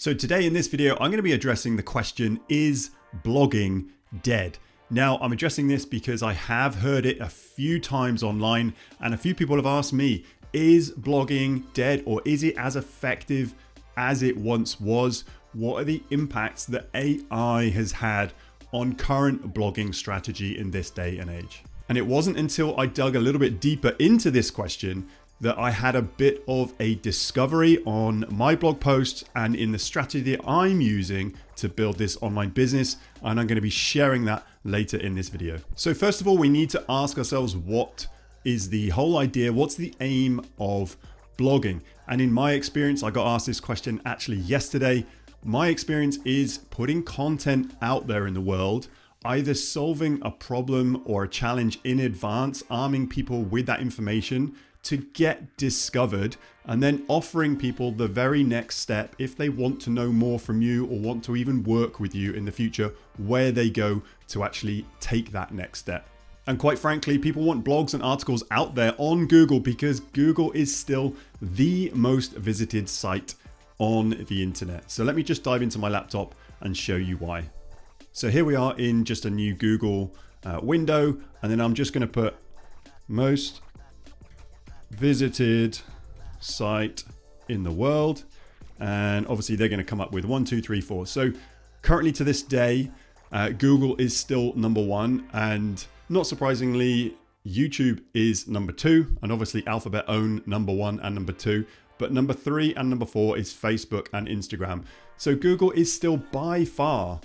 So today in this video, I'm going to be addressing the question, is blogging dead? Now, I'm addressing this because I have heard it a few times online and a few people have asked me, is blogging dead or is it as effective as it once was? What are the impacts that AI has had on current blogging strategy in this day and age? And it wasn't until I dug a little bit deeper into this question that I had a bit of a discovery on my blog posts and in the strategy that I'm using to build this online business. And I'm going to be sharing that later in this video. So first of all, we need to ask ourselves, what is the whole idea? What's the aim of blogging? And in my experience, I got asked this question actually yesterday. My experience is putting content out there in the world, either solving a problem or a challenge in advance, arming people with that information to get discovered, and then offering people the very next step if they want to know more from you or want to even work with you in the future, where they go to actually take that next step. And quite frankly, people want blogs and articles out there on Google because Google is still the most visited site on the internet. So let me just dive into my laptop and show you why. So here we are in just a new Google window, and then I'm just going to put most visited site in the world, and obviously they're going to come up with 1, 2, 3, 4. So currently to this day, Google is still number one, and not surprisingly, YouTube is number 2, and obviously Alphabet own number 1 and number 2, but number 3 and number 4 is Facebook and Instagram. So Google is still by far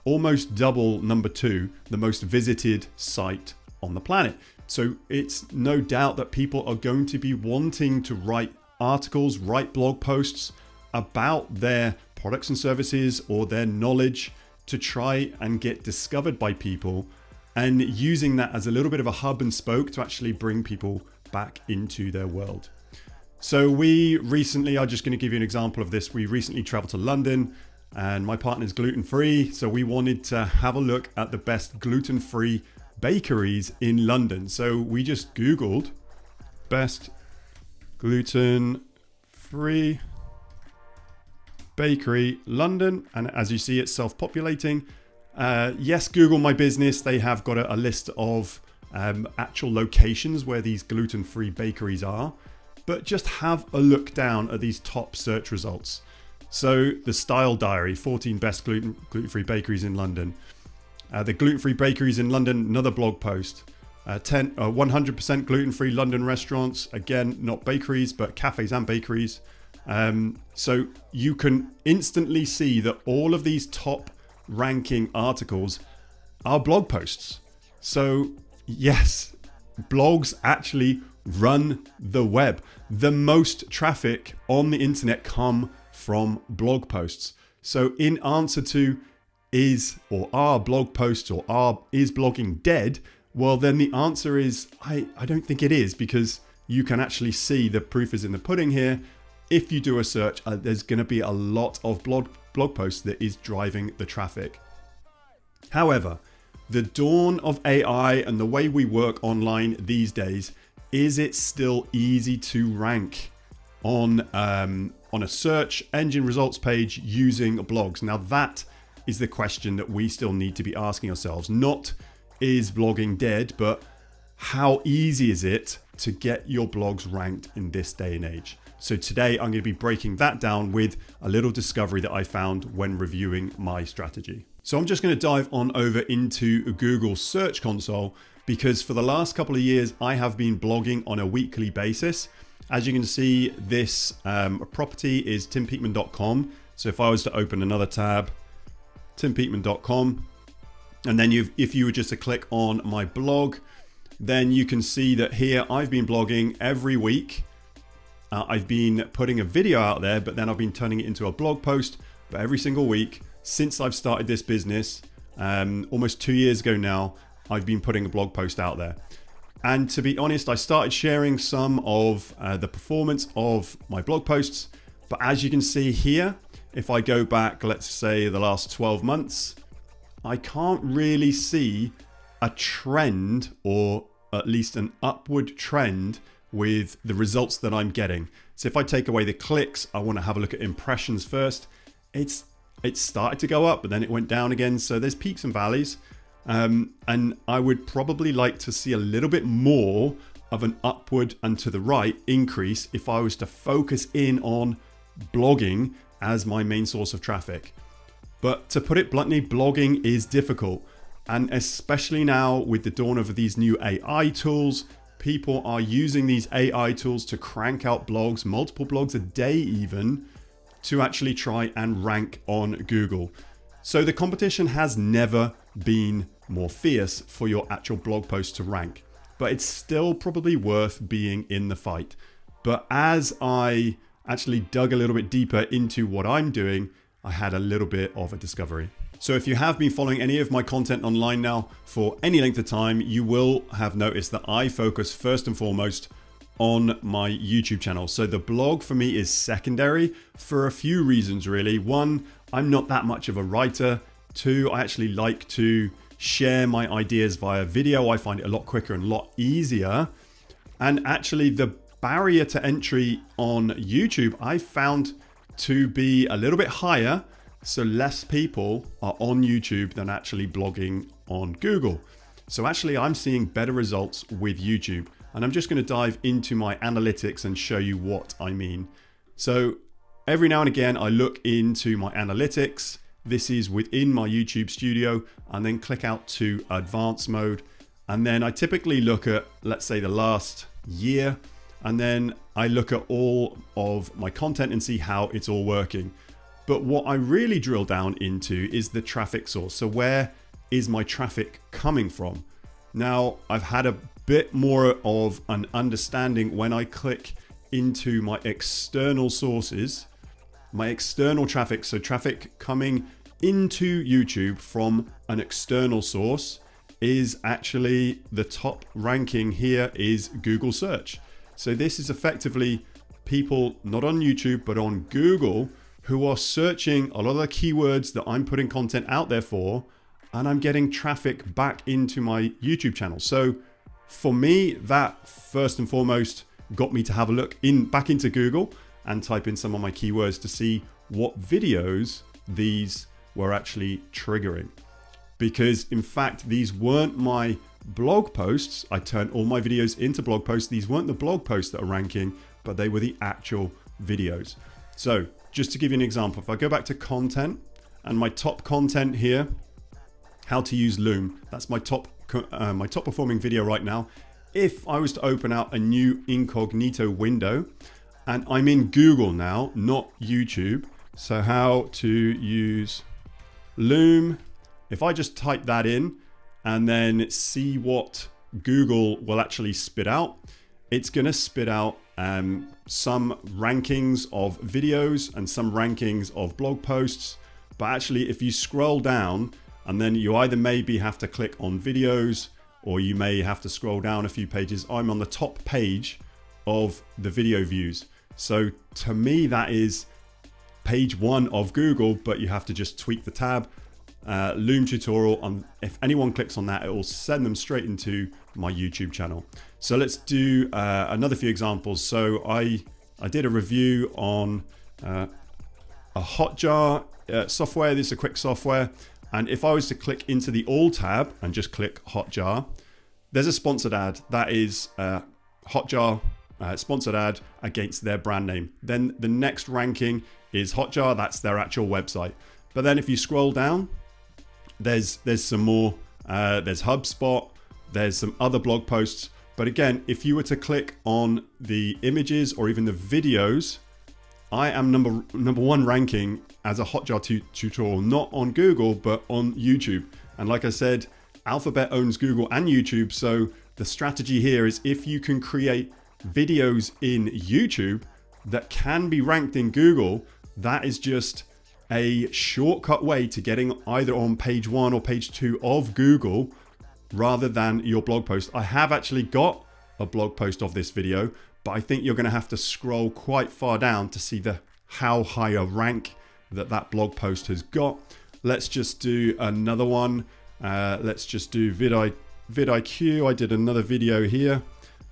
almost double number 2, the most visited site on the planet. So it's no doubt that people are going to be wanting to write articles, write blog posts about their products and services or their knowledge to try and get discovered by people, and using that as a little bit of a hub and spoke to actually bring people back into their world. So we recently, I'm just going to give you an example of this. We recently traveled to London, and my partner's gluten-free. So we wanted to have a look at the best gluten-free bakeries in London. So we just Googled best gluten-free bakery London, and as you see, it's self-populating. Yes, Google My Business, they have got a list of actual locations where these gluten-free bakeries are, but just have a look down at these top search results. So the Style Diary, 14 best gluten-free bakeries in London. The gluten-free bakeries in London, another blog post. 100% gluten-free London restaurants, again, not bakeries, but cafes and bakeries. So you can instantly see that all of these top ranking articles are blog posts. So yes, blogs actually run the web. The most traffic on the internet come from blog posts. So in answer to are blog posts or is blogging dead? Well, then the answer is I don't think it is, because you can actually see the proof is in the pudding here. If you do a search, there's going to be a lot of blog posts that is driving the traffic. However, the dawn of AI and the way we work online these days, is it still easy to rank on a search engine results page using blogs? Now that is the question that we still need to be asking ourselves. Not is blogging dead, but how easy is it to get your blogs ranked in this day and age? So today I'm going to be breaking that down with a little discovery that I found when reviewing my strategy. So I'm just going to dive on over into Google Search Console, because for the last couple of years I have been blogging on a weekly basis. As you can see, this property is timpeakman.com. So if I was to open another tab, timpeakman.com, and then if you were just to click on my blog, then you can see that here I've been blogging every week. I've been putting a video out there, but then I've been turning it into a blog post. But every single week since I've started this business, almost 2 years ago now, I've been putting a blog post out there. And to be honest, I started sharing some of the performance of my blog posts. But as you can see here, if I go back, let's say the last 12 months, I can't really see a trend, or at least an upward trend, with the results that I'm getting. So if I take away the clicks, I want to have a look at impressions first. it started to go up, but then it went down again. So there's peaks and valleys. And I would probably like to see a little bit more of an upward and to the right increase if I was to focus in on blogging as my main source of traffic. But to put it bluntly, blogging is difficult. And especially now with the dawn of these new AI tools, people are using these AI tools to crank out blogs, multiple blogs a day even, to actually try and rank on Google. So the competition has never been more fierce for your actual blog post to rank, but it's still probably worth being in the fight. But as I actually dug a little bit deeper into what I'm doing, I had a little bit of a discovery. So if you have been following any of my content online now for any length of time, you will have noticed that I focus first and foremost on my YouTube channel. So the blog for me is secondary for a few reasons really. One, I'm not that much of a writer. Two, I actually like to share my ideas via video. I find it a lot quicker and a lot easier. And actually the barrier to entry on YouTube I found to be a little bit higher. So less people are on YouTube than actually blogging on Google. So actually I'm seeing better results with YouTube. And I'm just going to dive into my analytics and show you what I mean. So every now and again, I look into my analytics. This is within my YouTube studio, and then click out to advanced mode. And then I typically look at, let's say, the last year, and then I look at all of my content and see how it's all working. But what I really drill down into is the traffic source. So where is my traffic coming from? Now, I've had a bit more of an understanding when I click into my external sources, my external traffic. So traffic coming into YouTube from an external source is actually the top ranking here is Google search. So this is effectively people not on YouTube, but on Google who are searching a lot of the keywords that I'm putting content out there for, and I'm getting traffic back into my YouTube channel. So for me, that first and foremost got me to have a look back into Google and type in some of my keywords to see what videos these were actually triggering. Because in fact, these weren't my blog posts. I turned all my videos into blog posts. These weren't the blog posts that are ranking, but they were the actual videos. So just to give you an example, if I go back to content and my top content here, how to use Loom, that's my top performing video right now. If I was to open out a new incognito window, and I'm in Google now, not YouTube. So how to use Loom. If I just type that in and then see what Google will actually spit out, it's going to spit out some rankings of videos and some rankings of blog posts. But actually, if you scroll down, and then you either maybe have to click on videos, or you may have to scroll down a few pages. I'm on the top page of the video views. So to me, that is page 1 of Google, but you have to just tweak the tab, Loom tutorial. And if anyone clicks on that, it will send them straight into my YouTube channel. So let's do another few examples. So I did a review on a Hotjar software. This is a quick software. And if I was to click into the All tab and just click Hotjar, there's a sponsored ad. That is Hotjar sponsored ad against their brand name. Then the next ranking is Hotjar. That's their actual website. But then if you scroll down, there's some more. There's HubSpot. There's some other blog posts. But again, if you were to click on the images or even the videos, I am number 1 ranking as a Hotjar tutorial, not on Google, but on YouTube. And like I said, Alphabet owns Google and YouTube. So the strategy here is if you can create videos in YouTube that can be ranked in Google, that is just a shortcut way to getting either on page 1 or page 2 of Google rather than your blog post. I have actually got a blog post of this video, but I think you're going to have to scroll quite far down to see how high a rank that blog post has got. Let's just do another one. Let's just do vidIQ. I did another video here.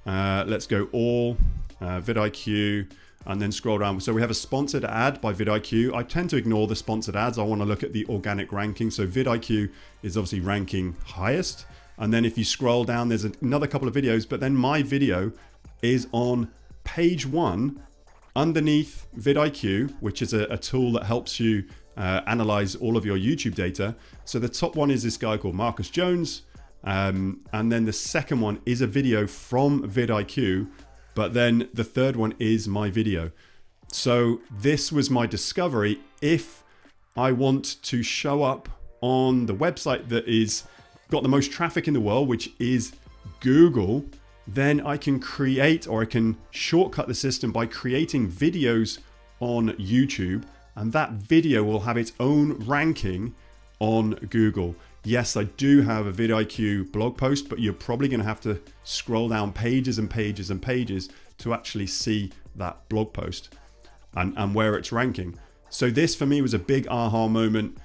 Let's go all vidIQ. and then scroll down. So we have a sponsored ad by vidIQ. I tend to ignore the sponsored ads. I want to look at the organic ranking. So vidIQ is obviously ranking highest. And then if you scroll down, there's another couple of videos, but then my video is on page 1 underneath vidIQ, which is a tool that helps you analyze all of your YouTube data. So the top one is this guy called Marcus Jones. And then the second one is a video from vidIQ, but then the third one is my video. So this was my discovery. If I want to show up on the website that is got the most traffic in the world, which is Google, then I can create, or I can shortcut the system by creating videos on YouTube, and that video will have its own ranking on Google. Yes, I do have a vidIQ blog post, but you're probably going to have to scroll down pages and pages and pages to actually see that blog post and where it's ranking. So this for me was a big aha moment.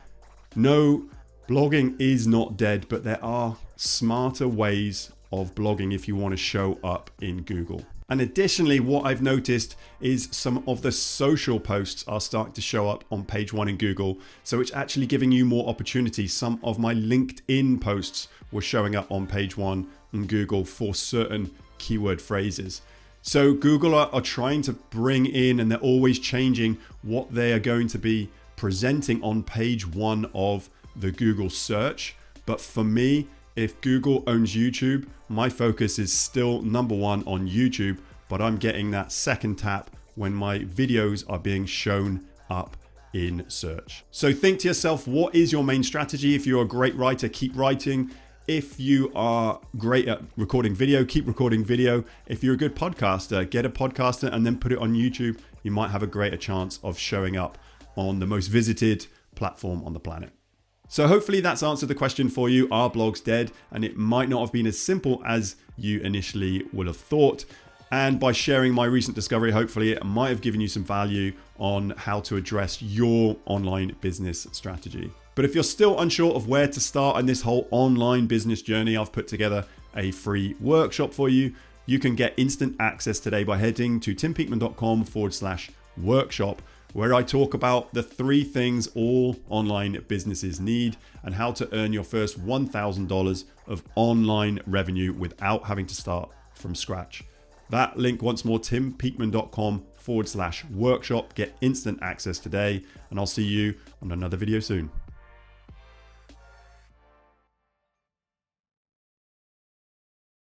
No, blogging is not dead, but there are smarter ways of blogging if you want to show up in Google. And additionally, what I've noticed is some of the social posts are starting to show up on page 1 in Google. So it's actually giving you more opportunity. Some of my LinkedIn posts were showing up on page 1 in Google for certain keyword phrases. So Google are trying to bring in, and they're always changing what they are going to be presenting on page 1 of the Google search. But for me, if Google owns YouTube, my focus is still number 1 on YouTube, but I'm getting that second tap when my videos are being shown up in search. So think to yourself, what is your main strategy? If you're a great writer, keep writing. If you are great at recording video, keep recording video. If you're a good podcaster, get a podcaster and then put it on YouTube. You might have a greater chance of showing up on the most visited platform on the planet. So hopefully that's answered the question for you. Are blogs dead? And it might not have been as simple as you initially would have thought. And by sharing my recent discovery, hopefully it might have given you some value on how to address your online business strategy. But if you're still unsure of where to start in this whole online business journey, I've put together a free workshop for you. You can get instant access today by heading to timpeakman.com/workshop, where I talk about the 3 things all online businesses need and how to earn your first $1,000 of online revenue without having to start from scratch. That link once more, timpeakman.com/workshop. Get instant access today, and I'll see you on another video soon.